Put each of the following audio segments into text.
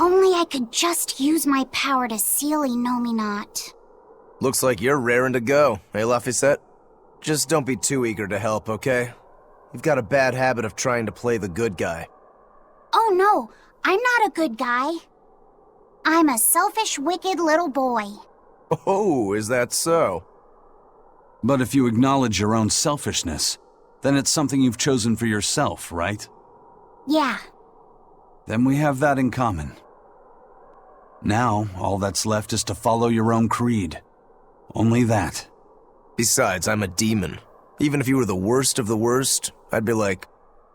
only I could just use my power to seal Not. Looks like you're raring to go, eh, Laphicet? Just don't be too eager to help, okay? You've got a bad habit of trying to play the good guy. Oh no, I'm not a good guy. I'm a selfish, wicked little boy. Oh, is that so? But if you acknowledge your own selfishness, then it's something you've chosen for yourself, right? Yeah. Then we have that in common. Now, all that's left is to follow your own creed. Only that. Besides, I'm a demon. Even if you were the worst of the worst, I'd be like,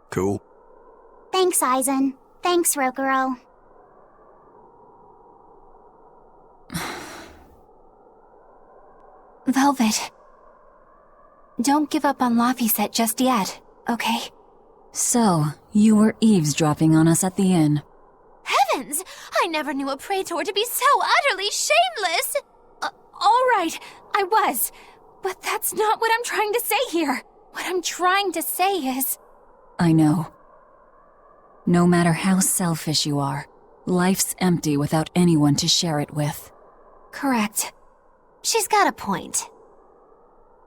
cool. Thanks, Aizen. Thanks, Rokuro. Velvet. Don't give up on Laphicet just yet, okay? So, you were eavesdropping on us at the inn. Heavens! I never knew a praetor to be so utterly shameless! All right, I was. But that's not what I'm trying to say here. What I'm trying to say is... I know. No matter how selfish you are, life's empty without anyone to share it with. Correct. She's got a point.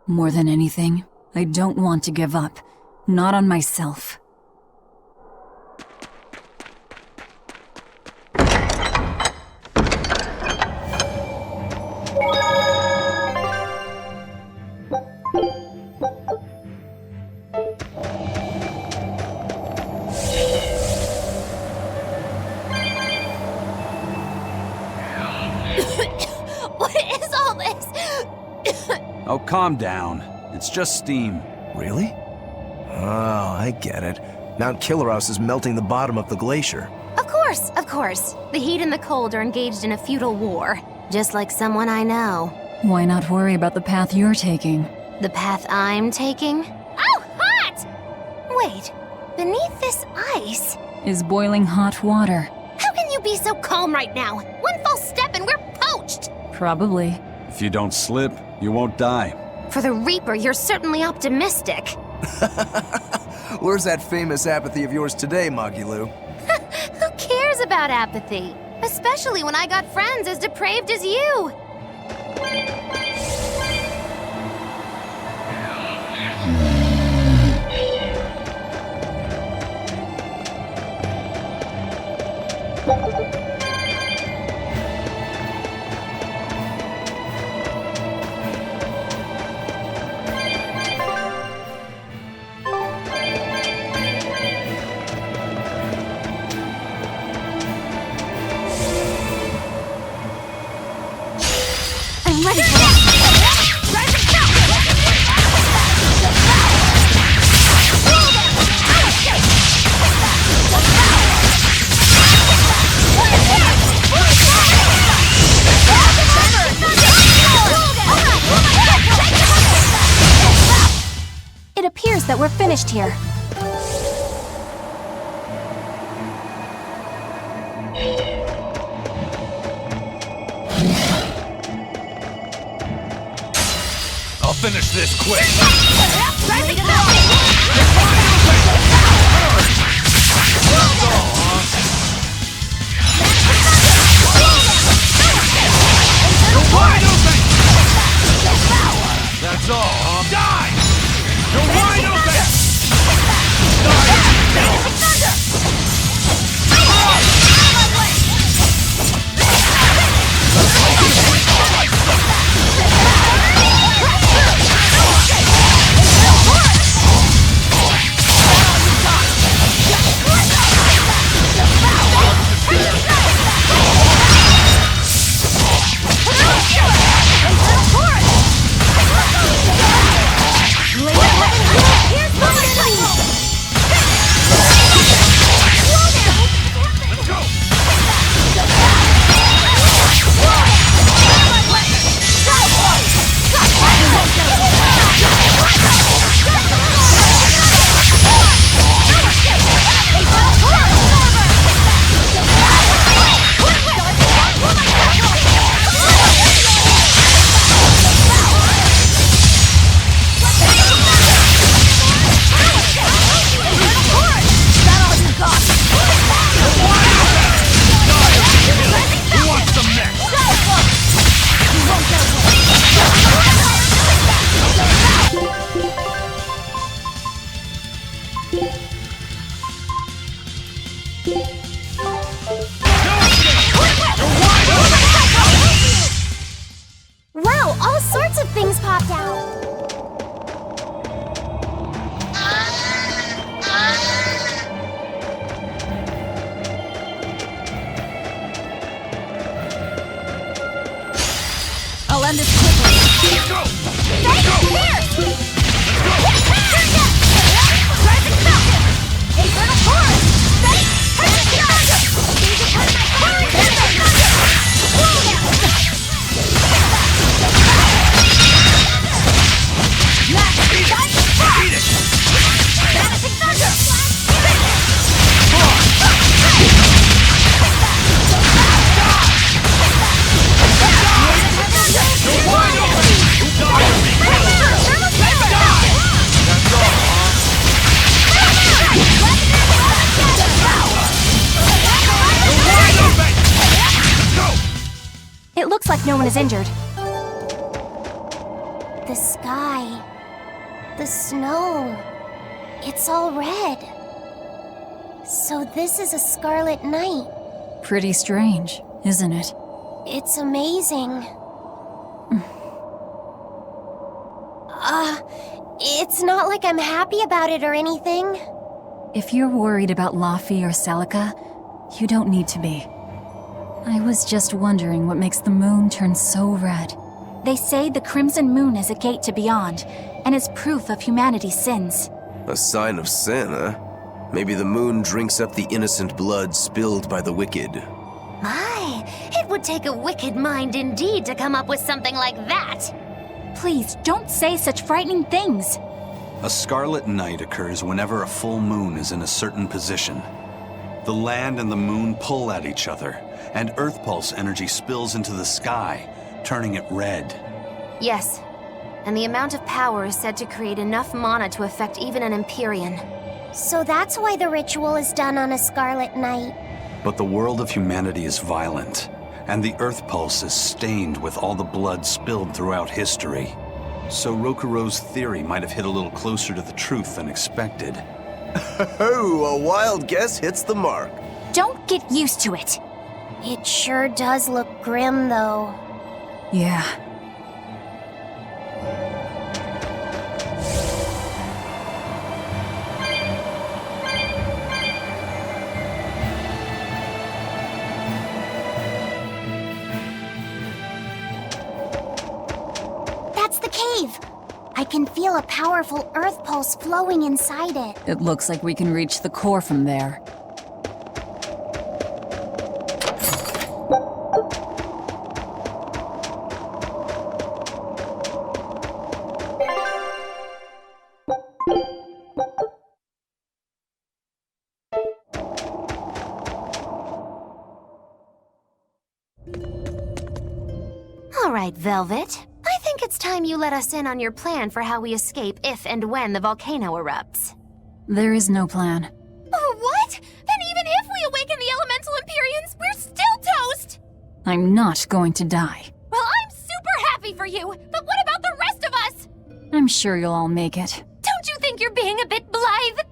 More than anything, I don't want to give up. Not on myself. Oh, calm down. It's just steam. Really? Oh, I get it. Mount Killeros is melting the bottom of the glacier. Of course. The heat and the cold are engaged in a futile war. Just like someone I know. Why not worry about the path you're taking? The path I'm taking? Oh, hot! Wait, beneath this ice... Is boiling hot water. How can you be so calm right now? One false step and we're poached! Probably. If you don't slip, you won't die. For the Reaper, you're certainly optimistic. Where's that famous apathy of yours today, Magilu? Who cares about apathy? Especially when I got friends as depraved as you. I'm ready for that. It appears that we're finished here. I'll finish this quick. That's all. Die! You're wide open! It looks like no one is injured. The sky. The snow. It's all red. So this is a scarlet night. Pretty strange, isn't it? It's amazing. It's not like I'm happy about it or anything. If you're worried about Laffy or Celica, you don't need to be. I was just wondering what makes the moon turn so red. They say the Crimson Moon is a gate to beyond, and is proof of humanity's sins. A sign of sin, huh? Maybe the moon drinks up the innocent blood spilled by the wicked. My, it would take a wicked mind indeed to come up with something like that. Please, don't say such frightening things. A scarlet night occurs whenever a full moon is in a certain position. The land and the moon pull at each other, and Earth Pulse energy spills into the sky, turning it red. Yes, and the amount of power is said to create enough mana to affect even an Empyrean. So that's why the ritual is done on a scarlet night. But the world of humanity is violent, and the Earth Pulse is stained with all the blood spilled throughout history. So Rokuro's theory might have hit a little closer to the truth than expected. Oh, a wild guess hits the mark. Don't get used to it. It sure does look grim, though. Yeah. That's the cave! I can feel a powerful earth pulse flowing inside it. It looks like we can reach the core from there. All right, Velvet. I think it's time you let us in on your plan for how we escape if and when the volcano erupts. There is no plan. What? Then even if we awaken the Elemental Empyreans, we're still toast! I'm not going to die. Well, I'm super happy for you, but what about the rest of us? I'm sure you'll all make it. Don't you think you're being a bit blithe?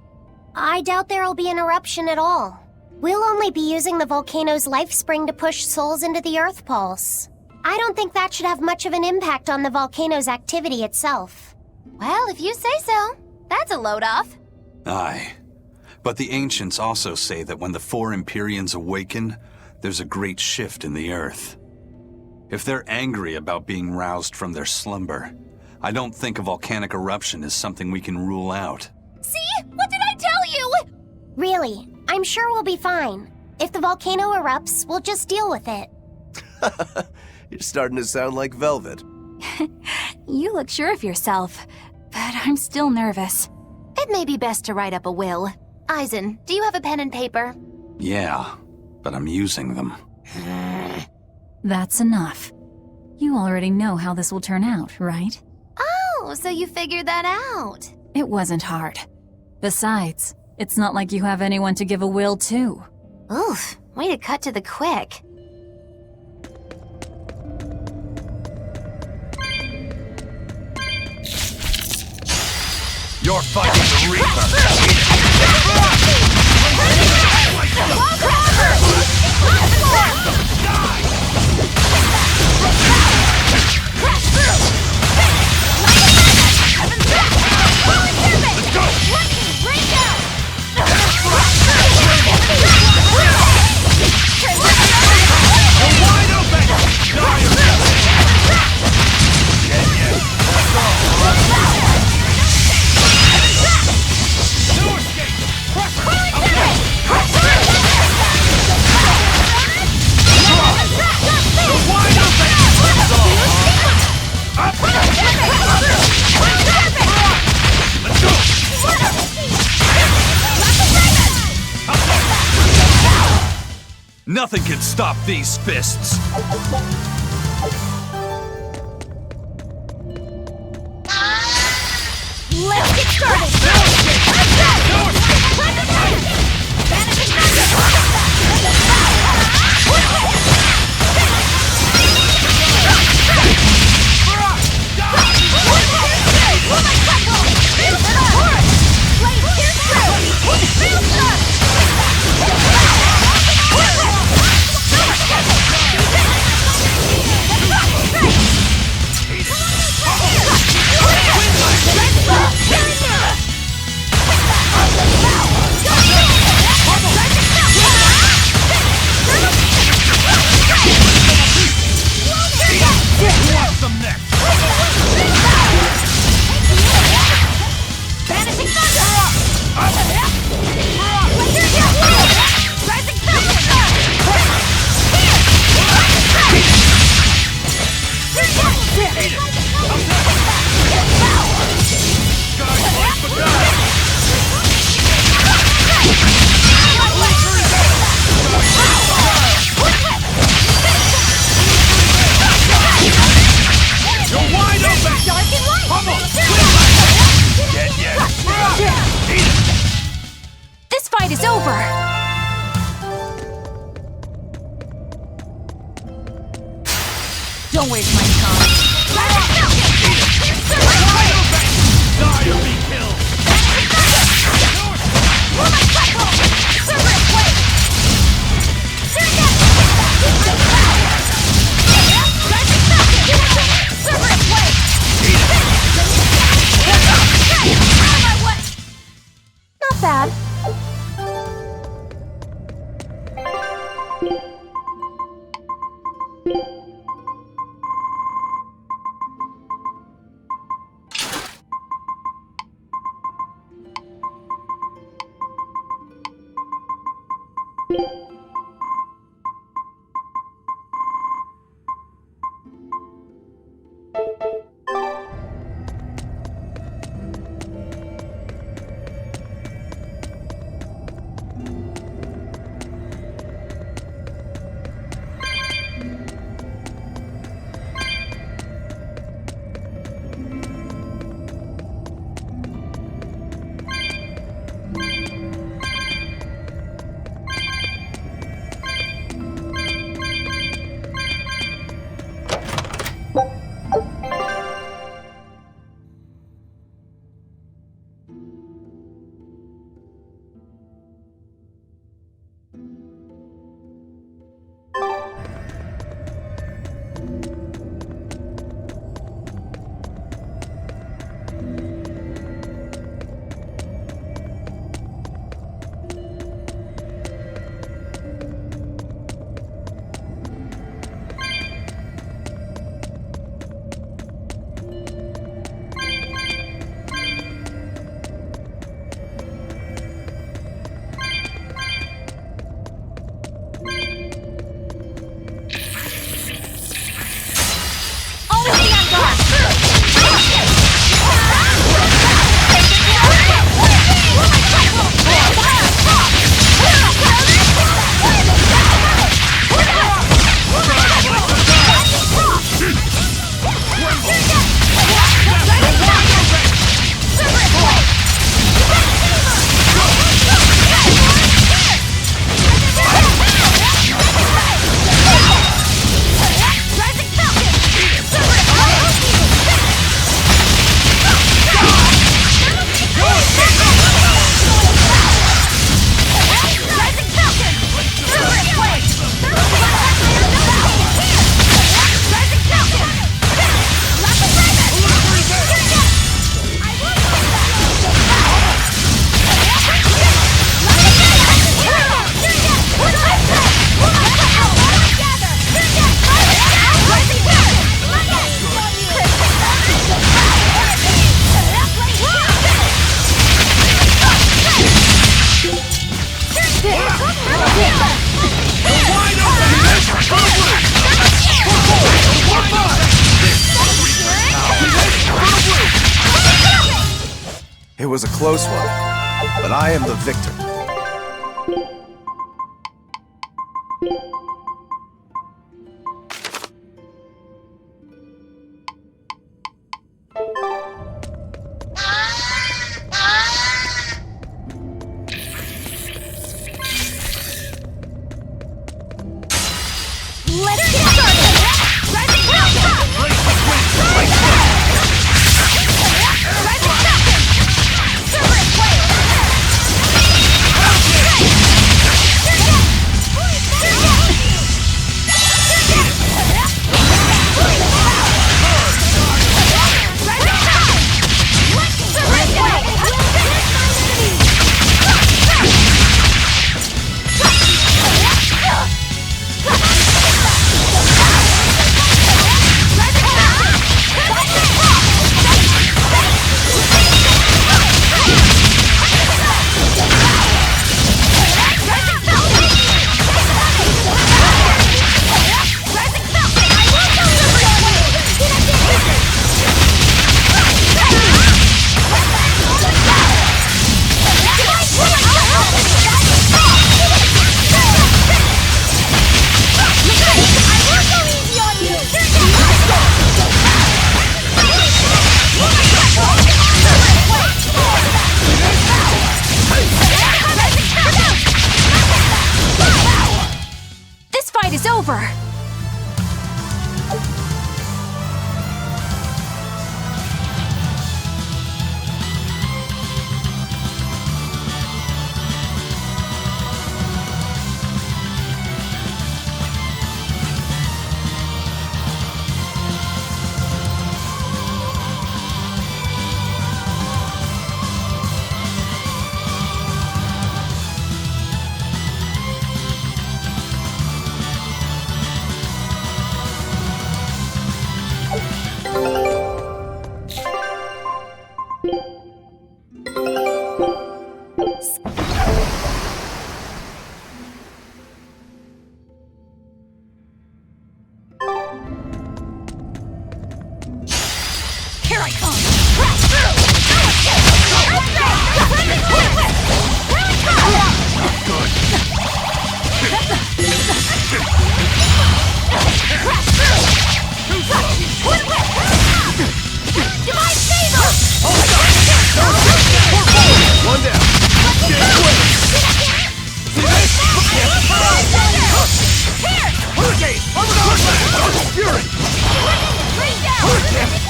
I doubt there'll be an eruption at all. We'll only be using the volcano's life spring to push souls into the earth pulse. I don't think that should have much of an impact on the volcano's activity itself. Well, if you say so. That's a load off. Aye. But the ancients also say that when the four Empyreans awaken, there's a great shift in the earth. If they're angry about being roused from their slumber, I don't think a volcanic eruption is something we can rule out. See? What did I tell you? Really, I'm sure we'll be fine. If the volcano erupts, we'll just deal with it. You're starting to sound like Velvet. You look sure of yourself, but I'm still nervous. It may be best to write up a will. Eisen, do you have a pen and paper? Yeah, but I'm using them. That's enough. You already know how this will turn out, right? Oh, so you figured that out. It wasn't hard. Besides, it's not like you have anyone to give a will to. Oof, way to cut to the quick. You're fighting the Reaper! Nothing can stop these fists! Let's get started! Let's This fight is over! Don't waste my time. Die or be killed! Not bad. It was a close one, but I am the victor. Here I come! Crash through! Divine favor! One down. Hurricane! Fury! Bring down! Hurricane!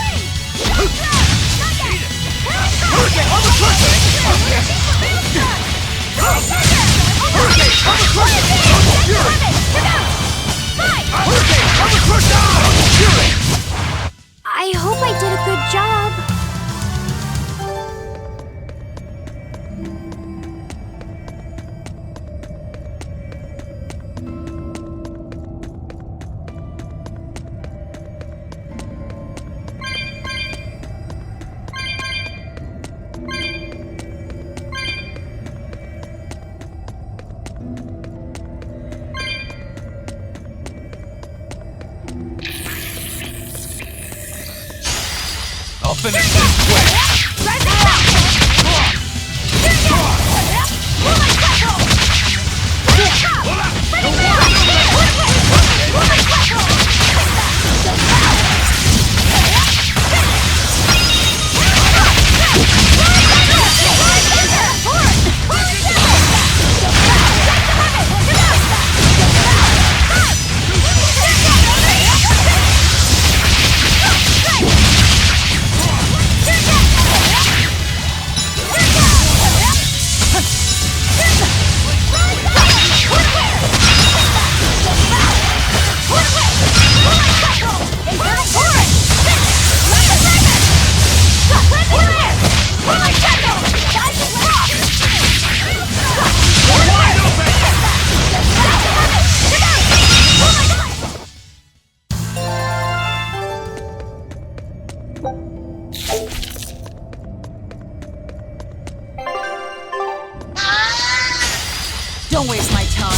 I hope I did a good job. I'll finish this quick! Don't waste my time.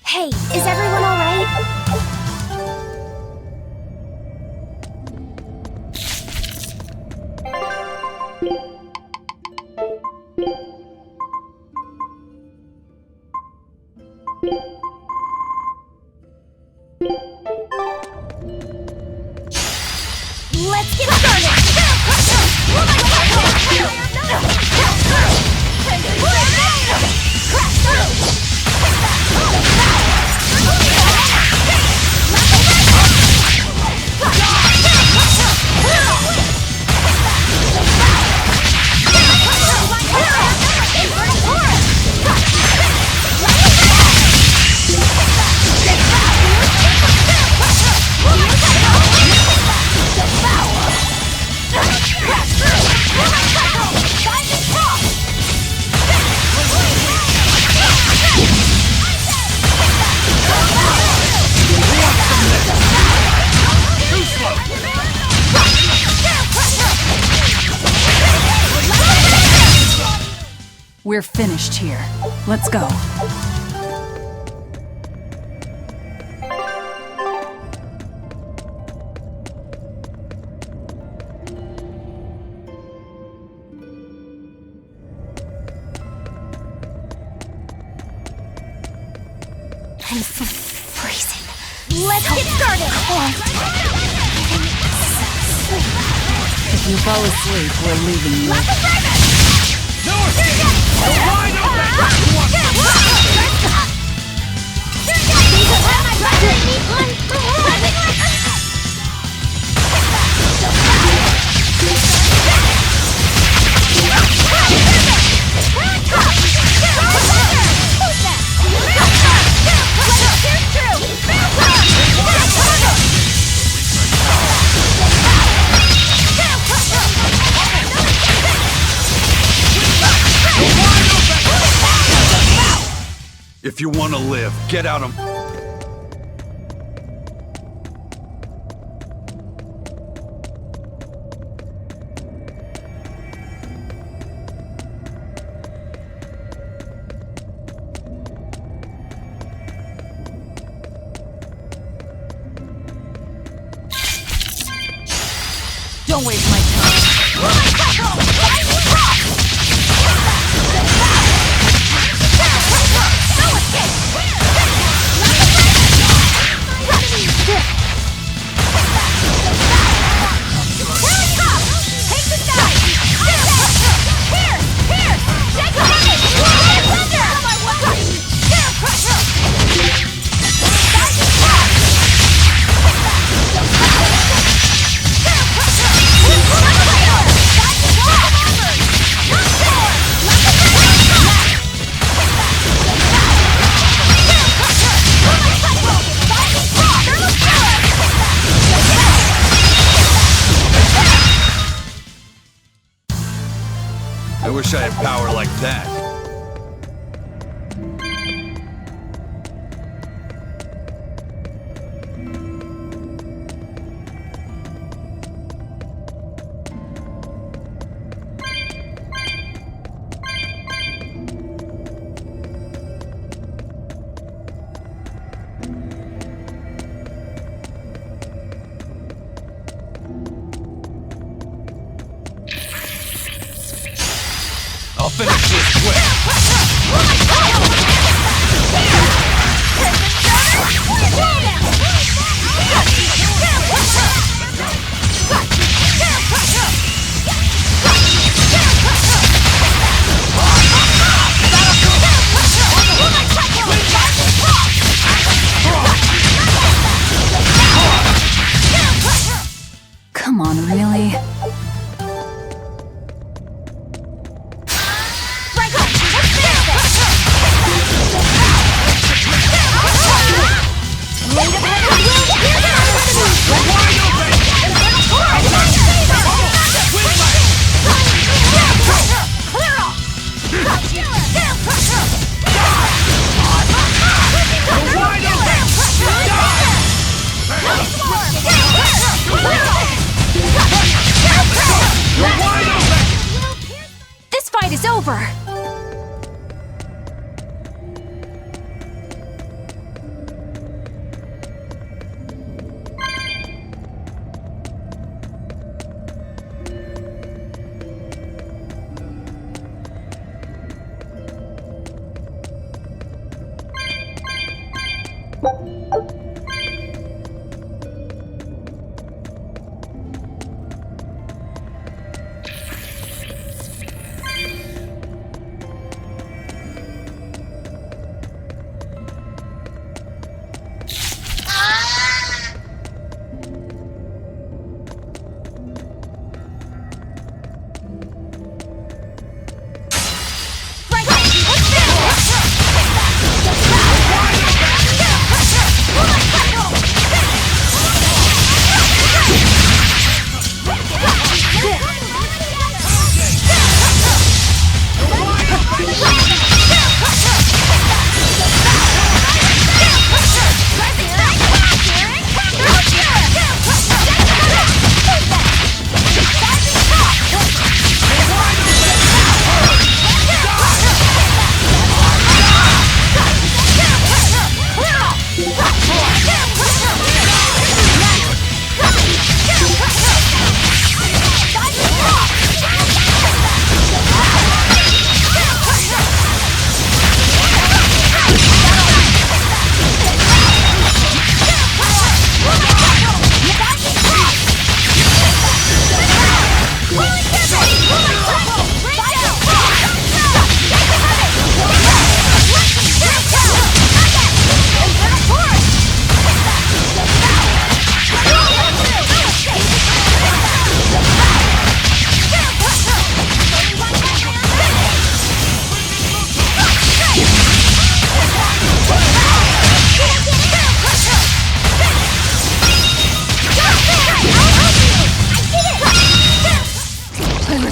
Hey, is everyone all right? Let's get We're finished here. Let's go. Let's get started! If you fall asleep, we're leaving you. If you want to live, get out of... Don't waste my time. I wish I had power like that. I'll finish this quick. Come on, really? This fight is over!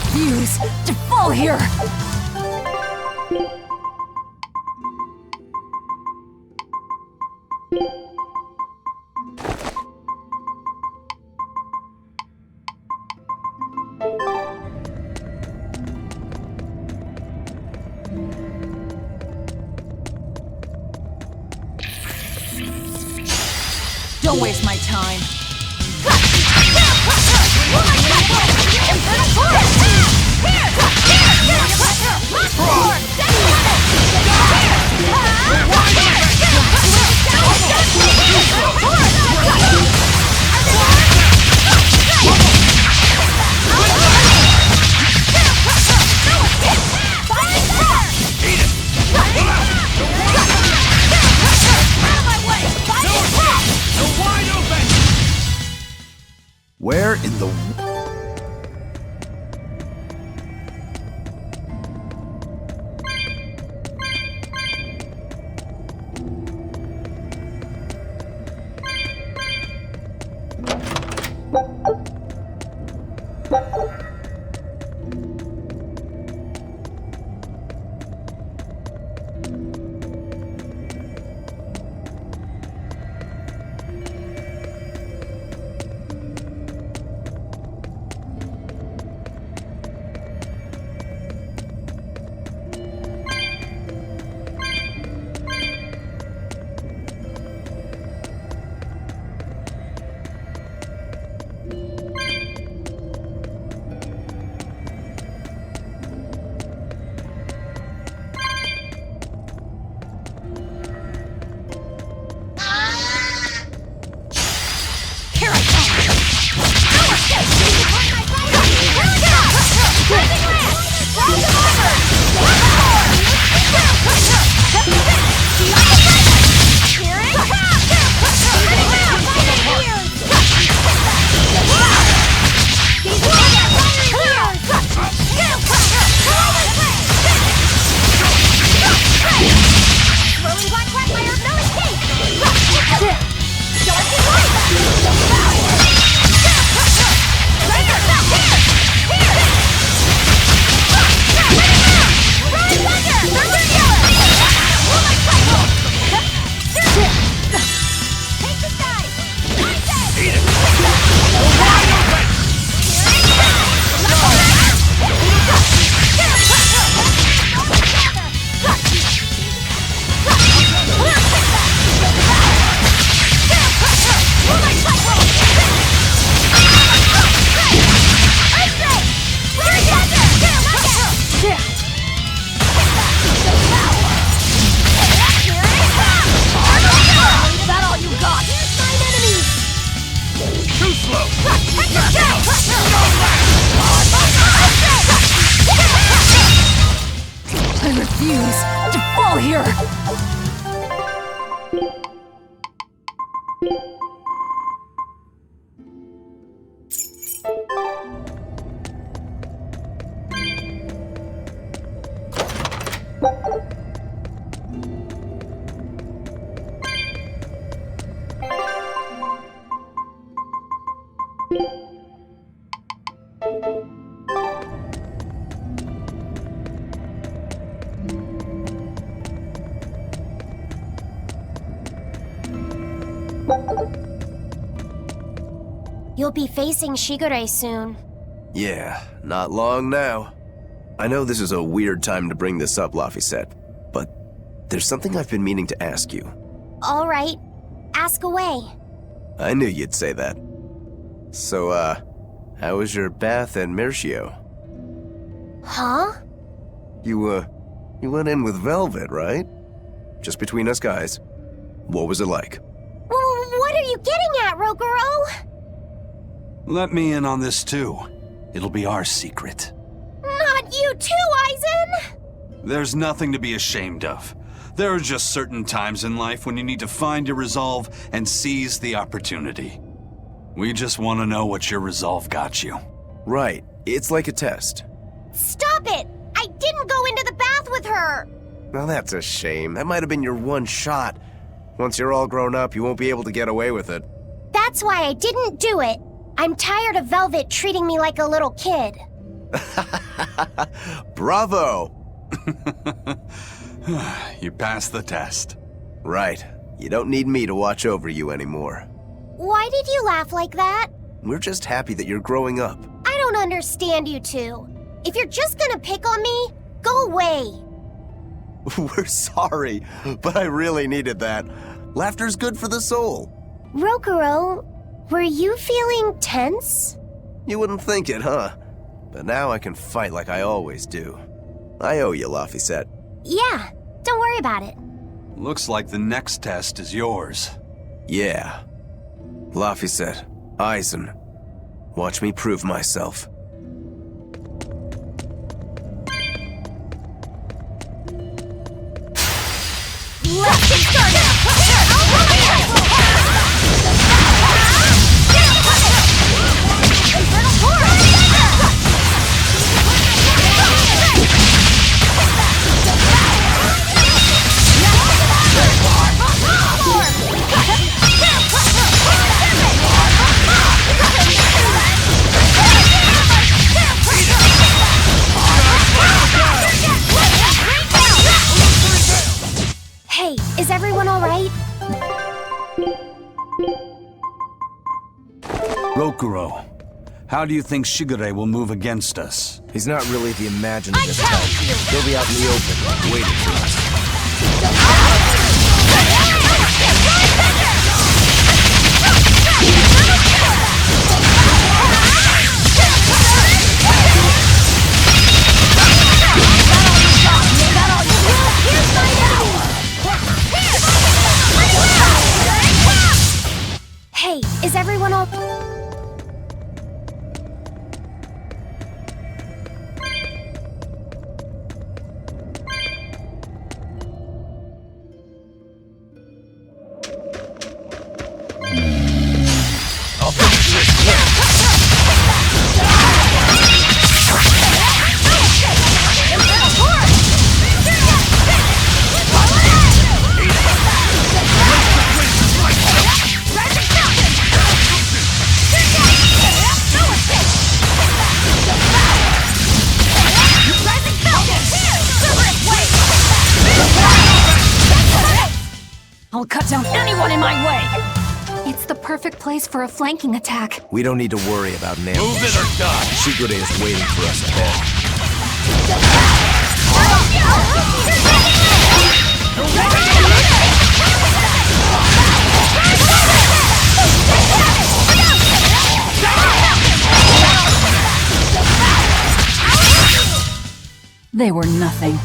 refuse to fall here! Don't waste my time. Where in the... I refuse to fall here! You'll be facing Shigure soon. Yeah, not long now. I know this is a weird time to bring this up, Laphicet, but there's something I've been meaning to ask you. All right, ask away. I knew you'd say that. So, how was your bath and Mercio? Huh? You went in with Velvet, right? Just between us guys. What was it like? What are you getting at, Rogoro? Let me in on this too. It'll be our secret. Not you too, Aizen! There's nothing to be ashamed of. There are just certain times in life when you need to find your resolve and seize the opportunity. We just want to know what your resolve got you. Right, it's like a test. Stop it! I didn't go into the bath with her! Now that's a shame. That might have been your one shot. Once you're all grown up, you won't be able to get away with it. That's why I didn't do it. I'm tired of Velvet treating me like a little kid. Bravo! You passed the test. Right. You don't need me to watch over you anymore. Why did you laugh like that? We're just happy that you're growing up. I don't understand you two. If you're just gonna pick on me, go away. We're sorry, but I really needed that. Laughter's good for the soul. Rokuro, were you feeling tense? You wouldn't think it, huh? But now I can fight like I always do. I owe you, Laphicet. Yeah, don't worry about it. Looks like the next test is yours. Yeah. Laphicet, Aizen. Watch me prove myself. Let's get started! Hey, is everyone all right? Rokuro, how do you think Shigure will move against us? He's not really the imaginative type. He'll be out in the open, waiting for us. Hey, is everyone all... I'll cut down anyone in my way! It's the perfect place for a flanking attack. We don't need to worry about an ambush. Move it or die! Shigure is waiting for us ahead. They were nothing.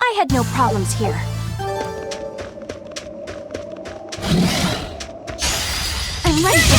I had no problems here. I'm ready for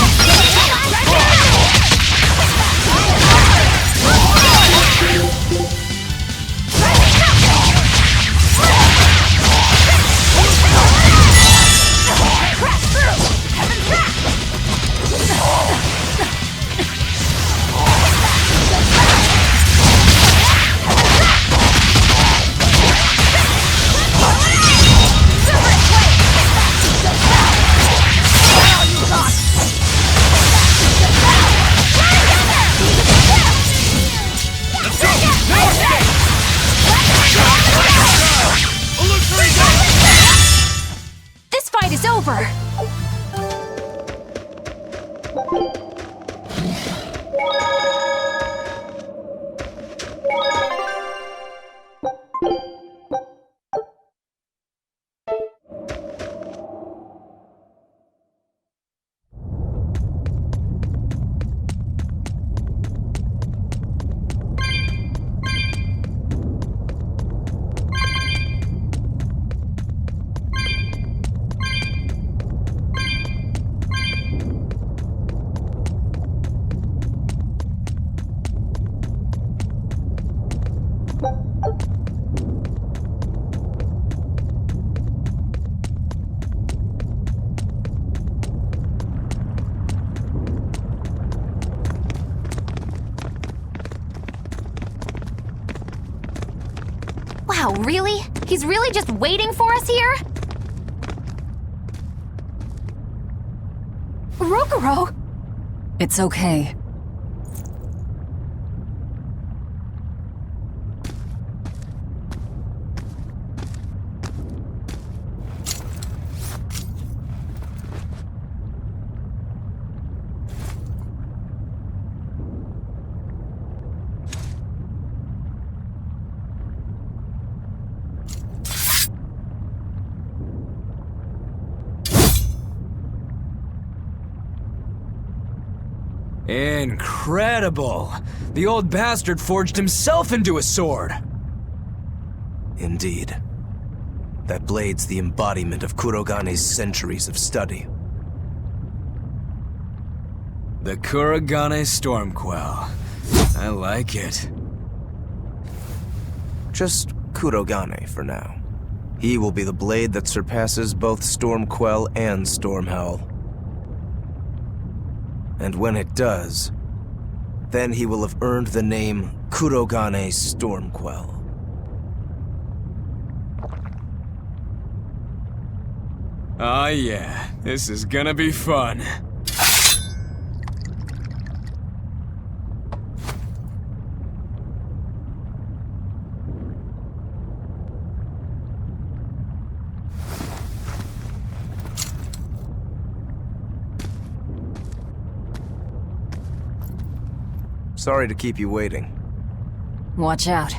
This fight is over! Really? He's really just waiting for us here? Rokuro! It's okay. Incredible! The old bastard forged himself into a sword! Indeed. That blade's the embodiment of Kurogane's centuries of study. The Kurogane Stormquell. I like it. Just Kurogane for now. He will be the blade that surpasses both Stormquell and Stormhowl. And when it does, then he will have earned the name Kurogane Stormquell. Ah yeah, this is gonna be fun. Sorry to keep you waiting. Watch out.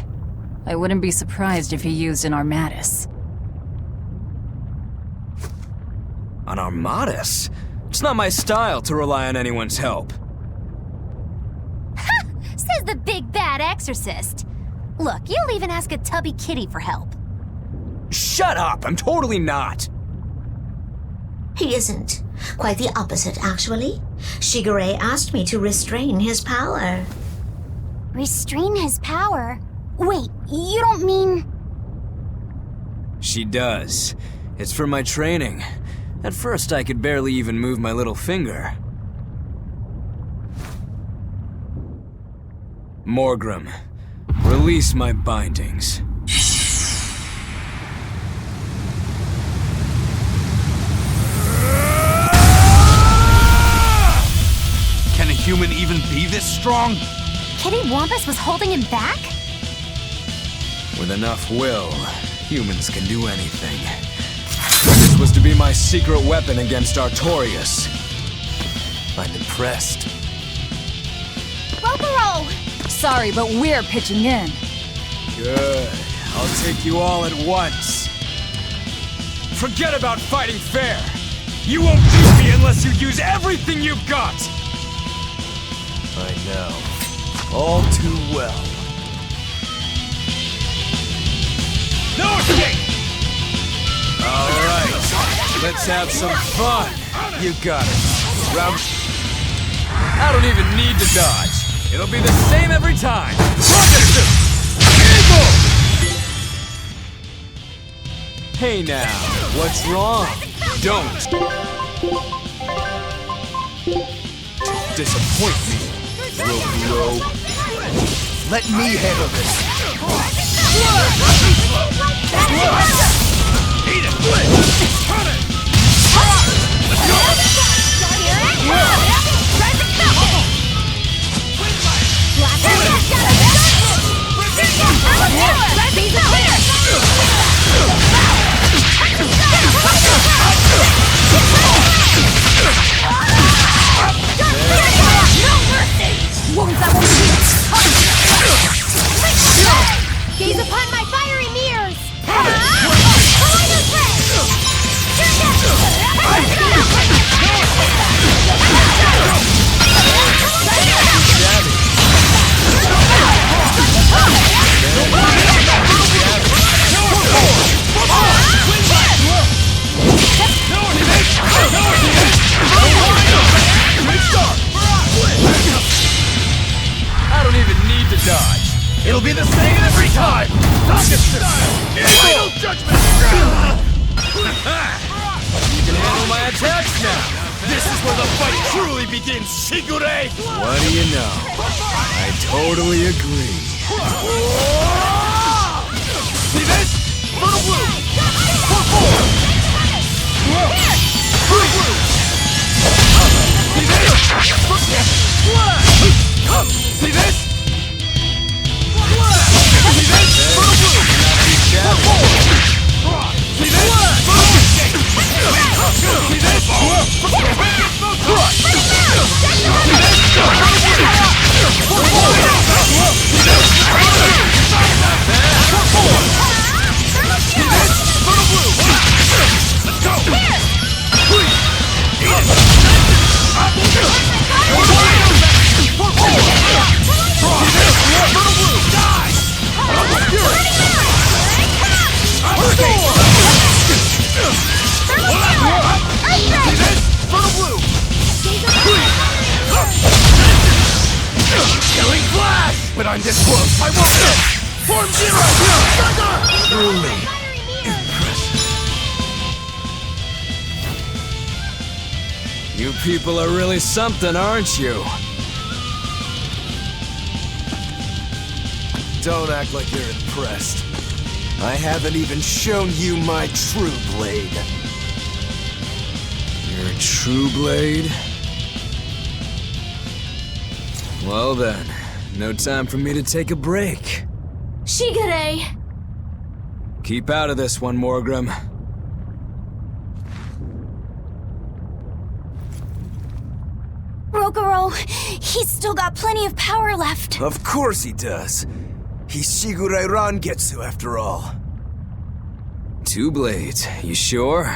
I wouldn't be surprised if he used an Armatus. An Armatus? It's not my style to rely on anyone's help. Says the big bad exorcist. Look, you'll even ask a tubby kitty for help. Shut up! I'm totally not! He isn't. Quite the opposite, actually. Shigure asked me to restrain his power. Restrain his power? Wait, you don't mean... She does. It's for my training. At first, I could barely even move my little finger. Morgrim, release my bindings. Can a human even be this strong? Kitty Wampus was holding him back? With enough will, humans can do anything. This was to be my secret weapon against Artorias. I'm impressed. Rokuro! Sorry, but we're pitching in. Good. I'll take you all at once. Forget about fighting fair. You won't beat me unless you use everything you've got! I know. All too well. No escape! Alright, let's have some fun. You got it. Round... I don't even need to dodge. It'll be the same every time. Hey now, what's wrong? Don't disappoint me, Rokuro. Let me handle this. Eat it! Gaze upon my fiery mirrors! I don't even need to dodge. It'll be the same every time! Final judgment! You can handle my attacks now! This is where the fight truly begins, Shigure! What do you know? I totally agree. See this? Fertile Blue! For 4! Fertile Blue! See this? See this? See this? Fertile Blue! For 4! See this? See this? Killing Flash! But I'm this close, I won't miss! Form Zero! Truly impressive. You people are really something, aren't you? Don't act like you're impressed. I haven't even shown you my true blade. Your true blade? Well then, no time for me to take a break. Shigure! Keep out of this one, Morgrim. Rokuro, he's still got plenty of power left. Of course he does. He's Shigure Rangetsu after all. 2 blades, you sure?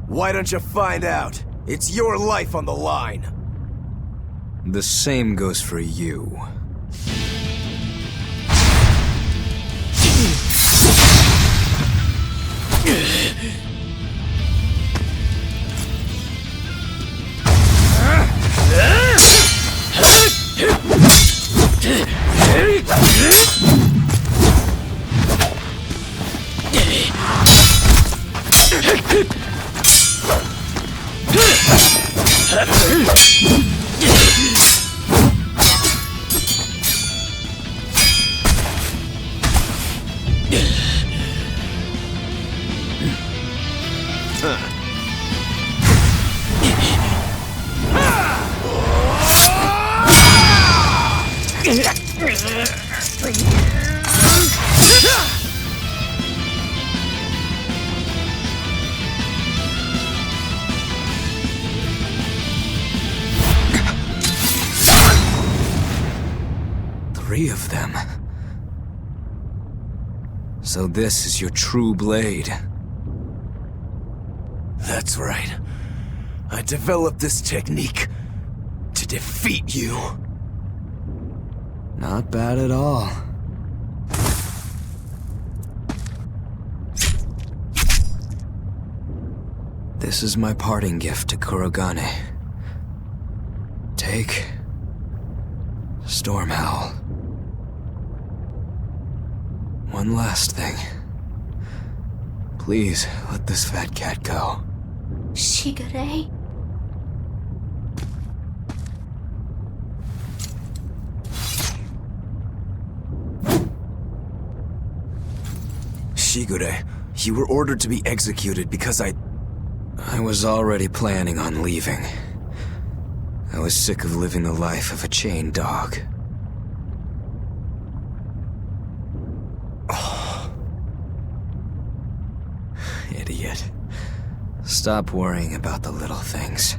Why don't you find out? It's your life on the line. The same goes for you. Three of them. So this is your true blade. That's right. I developed this technique to defeat you. Not bad at all. This is my parting gift to Kurogane. Take Stormhowl. One last thing. Please let this fat cat go. Shigure? Shigure, you were ordered to be executed because I was already planning on leaving. I was sick of living the life of a chained dog. Idiot. Stop worrying about the little things.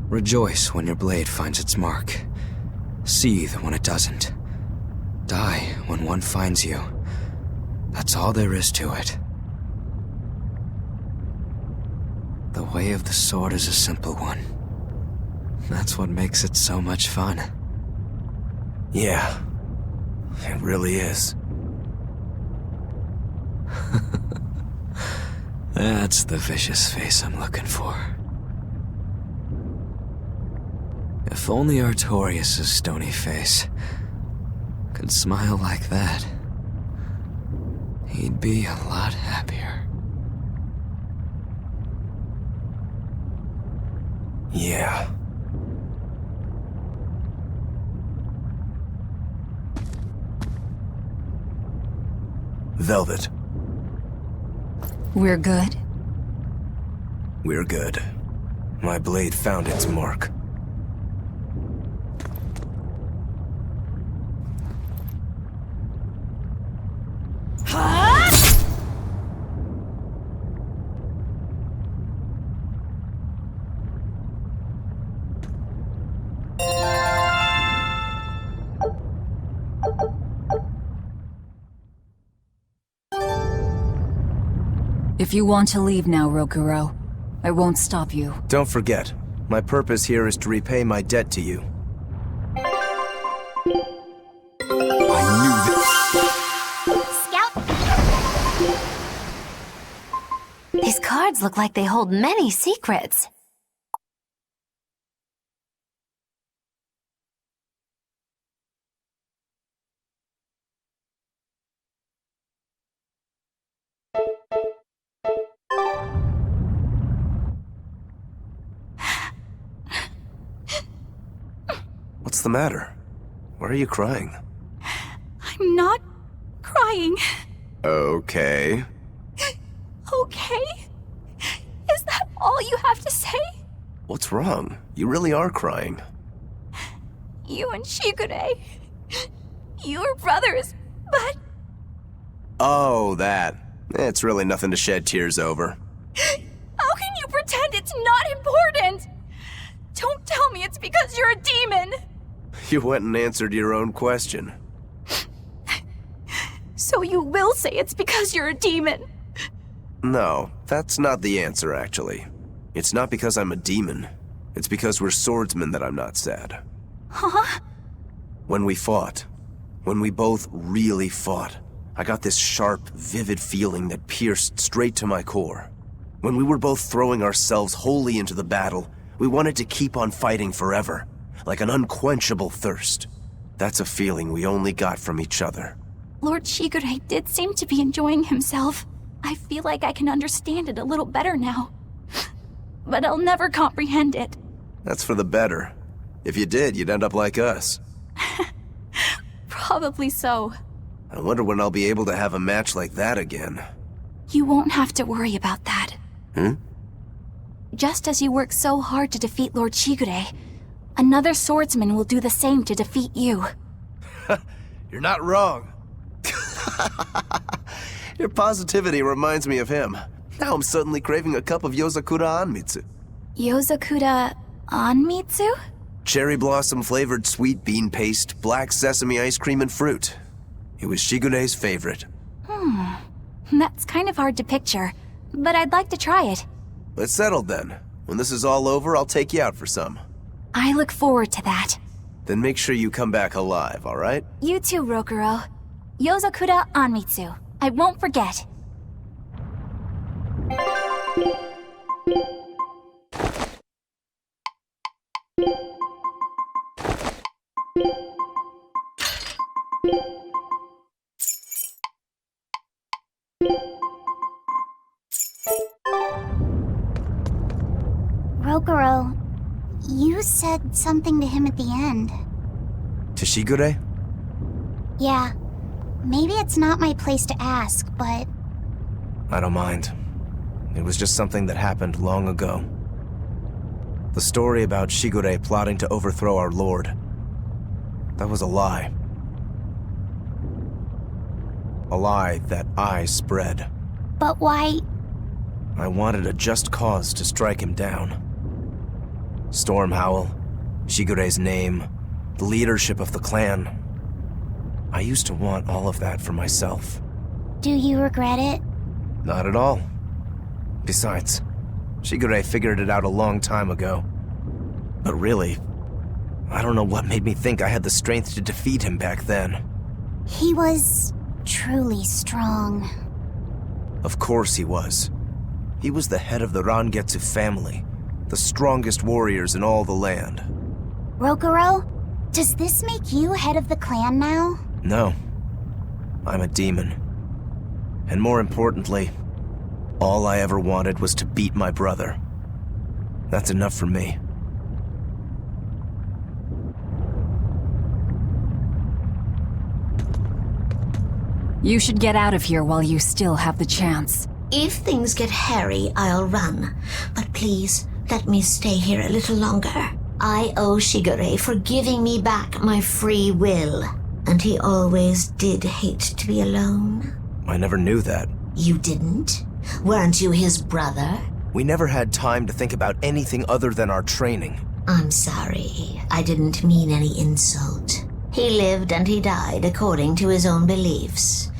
Rejoice when your blade finds its mark. Seethe when it doesn't. Die when one finds you. That's all there is to it. The way of the sword is a simple one. That's what makes it so much fun. Yeah, it really is. That's the vicious face I'm looking for. If only Artorias' stony face could smile like that, he'd be a lot happier. Yeah. Velvet, We're good? we're good. My blade found its mark. If you want to leave now, Rokuro, I won't stop you. Don't forget, my purpose here is to repay my debt to you. I knew that. Scout? These cards look like they hold many secrets. What's the matter? Why are you crying? I'm not crying. Okay. Okay? Is that all you have to say? What's wrong? You really are crying. You and Shigure. You're brothers, but Oh, that. It's really nothing to shed tears over. how can you pretend it's not important? Don't tell me it's because you're a demon. You went and answered your own question. So you will say it's because you're a demon. No, that's not the answer, actually. It's not because I'm a demon. It's because we're swordsmen that I'm not sad. Huh? When we both really fought, I got this sharp, vivid feeling that pierced straight to my core. When we were both throwing ourselves wholly into the battle, we wanted to keep on fighting forever, like an unquenchable thirst. That's a feeling we only got from each other. Lord Shigure did seem to be enjoying himself. I feel like I can understand it a little better now. But I'll never comprehend it. That's for the better. If you did, you'd end up like us. Probably so. I wonder when I'll be able to have a match like that again. You won't have to worry about that. Just as you work so hard to defeat Lord Shigure, another swordsman will do the same to defeat you. You're not wrong. Your positivity reminds me of him. Now I'm suddenly craving a cup of Yozakura Anmitsu. Yozakura Anmitsu? Cherry blossom flavored sweet bean paste, black sesame ice cream, and fruit. It was Shigure's favorite. That's kind of hard to picture, but I'd like to try it. It's settled then. When this is all over, I'll take you out for some. I look forward to that. Then make sure you come back alive, alright? You too, Rokuro. Yozakura Anmitsu. I won't forget. Rokuro, you said something to him at the end. To Shigure? Yeah, maybe it's not my place to ask, but I don't mind. It was just something that happened long ago. The story about Shigure plotting to overthrow our lord. That was a lie. A lie that I spread. but why? I wanted a just cause to strike him down. Storm Howl, Shigure's name, the leadership of the clan. I used to want all of that for myself. Do you regret it? Not at all. Besides, Shigure figured it out a long time ago. But really, I don't know what made me think I had the strength to defeat him back then. He was truly strong. Of course he was. He was the head of the Rangetsu family, the strongest warriors in all the land. Rokuro, does this make you head of the clan now? No, I'm a demon. And more importantly, all I ever wanted was to beat my brother. That's enough for me. You should get out of here while you still have the chance. If things get hairy, I'll run. But please, let me stay here a little longer. I owe Shigure for giving me back my free will. And he always did hate to be alone. I never knew that. You didn't? Weren't you his brother? We never had time to think about anything other than our training. I'm sorry. I didn't mean any insult. He lived and he died according to his own beliefs.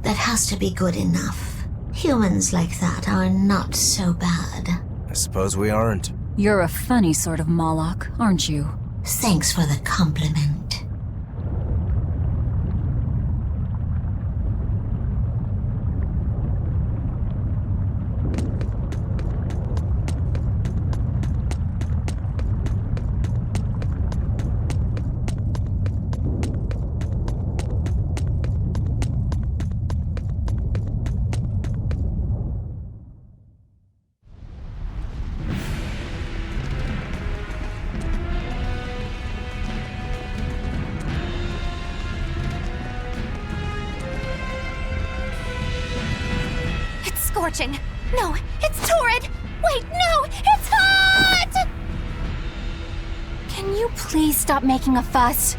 That has to be good enough. Humans like that are not so bad. I suppose we aren't. You're a funny sort of Moloch, aren't you? Thanks for the compliment. Scorching. No, it's torrid. Wait, no, it's hot! Can you please stop making a fuss?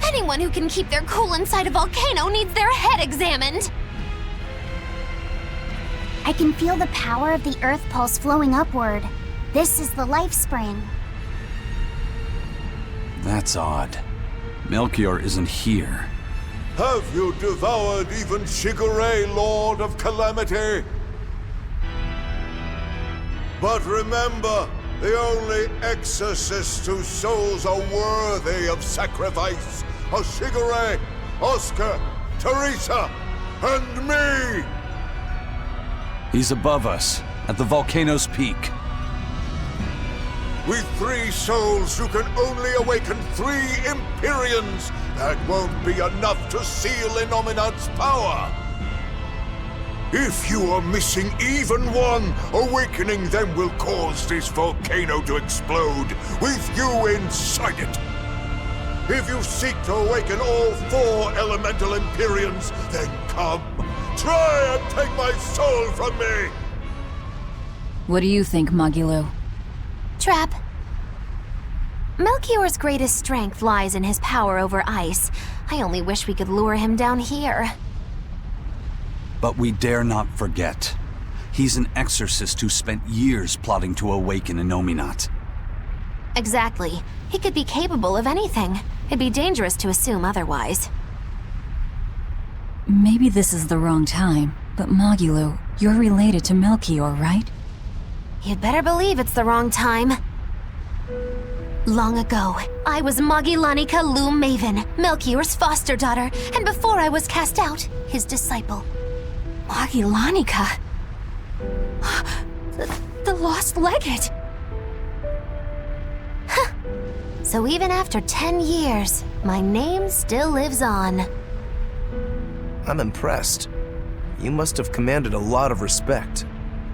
Anyone who can keep their cool inside a volcano needs their head examined. I can feel the power of the Earth Pulse flowing upward. This is the life spring. That's odd. Melchior isn't here. Have you devoured even Shigure, Lord of Calamity? But remember, the only exorcists whose souls are worthy of sacrifice are Shigure, Oscar, Teresa, and me! He's above us, at the volcano's peak. With 3 souls, you can only awaken 3 Empyreans. That won't be enough to seal Innominat's power. If you are missing even one, awakening them will cause this volcano to explode, with you inside it. If you seek to awaken all 4 elemental Empyreans, then come. Try and take my soul from me! What do you think, Magilo? Trap. Melchior's greatest strength lies in his power over ice. I only wish we could lure him down here. But we dare not forget. He's an exorcist who spent years plotting to awaken Innominat. Exactly. He could be capable of anything. It'd be dangerous to assume otherwise. Maybe this is the wrong time, but Magilo, you're related to Melchior, right? You'd better believe it's the wrong time. Long ago, I was Magilanica Loom Maven, Melchior's foster daughter, and before I was cast out, his disciple. Magilanica? The lost legate? So even after 10 years, my name still lives on. I'm impressed. You must have commanded a lot of respect.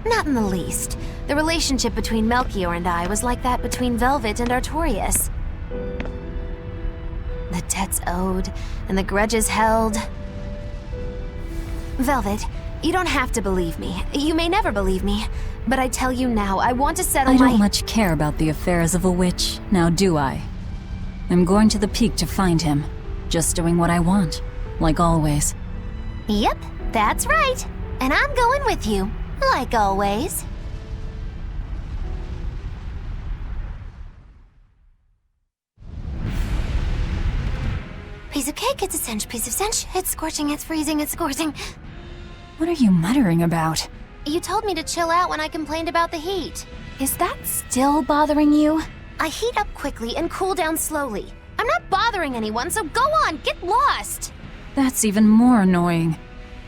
Not in the least. The relationship between Melchior and I was like that between Velvet and Artorias. The debts owed, and the grudges held. Velvet, you don't have to believe me. You may never believe me. But I tell you now, I want to settle I don't much care about the affairs of a witch, now do I? I'm going to the peak to find him. Just doing what I want, like always. Yep, that's right. And I'm going with you, like always. Piece of cake, it's a cinch, piece of cinch. It's scorching, it's freezing, it's scorching. What are you muttering about? You told me to chill out when I complained about the heat. Is that still bothering you? I heat up quickly and cool down slowly. I'm not bothering anyone, so go on, get lost! That's even more annoying.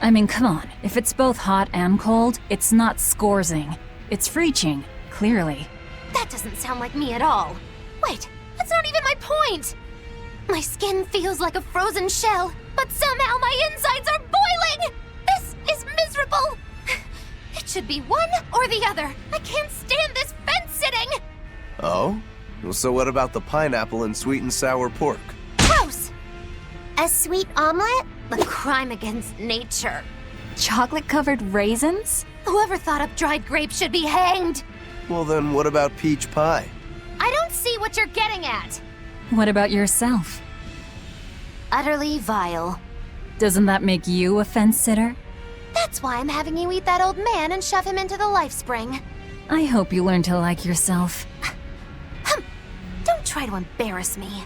I mean, come on, if it's both hot and cold, it's not scorzing. It's freeching, clearly. That doesn't sound like me at all. Wait, that's not even my point! My skin feels like a frozen shell, but somehow my insides are boiling! This is miserable! It should be one or the other. I can't stand this fence-sitting! Oh? So what about the pineapple and sweet and sour pork? Gross! A sweet omelet? The crime against nature. Chocolate-covered raisins? Whoever thought up dried grapes should be hanged! Well then, what about peach pie? I don't see what you're getting at! What about yourself? Utterly vile. Doesn't that make you a fence-sitter? That's why I'm having you eat that old man and shove him into the life spring. I hope you learn to like yourself. Don't try to embarrass me.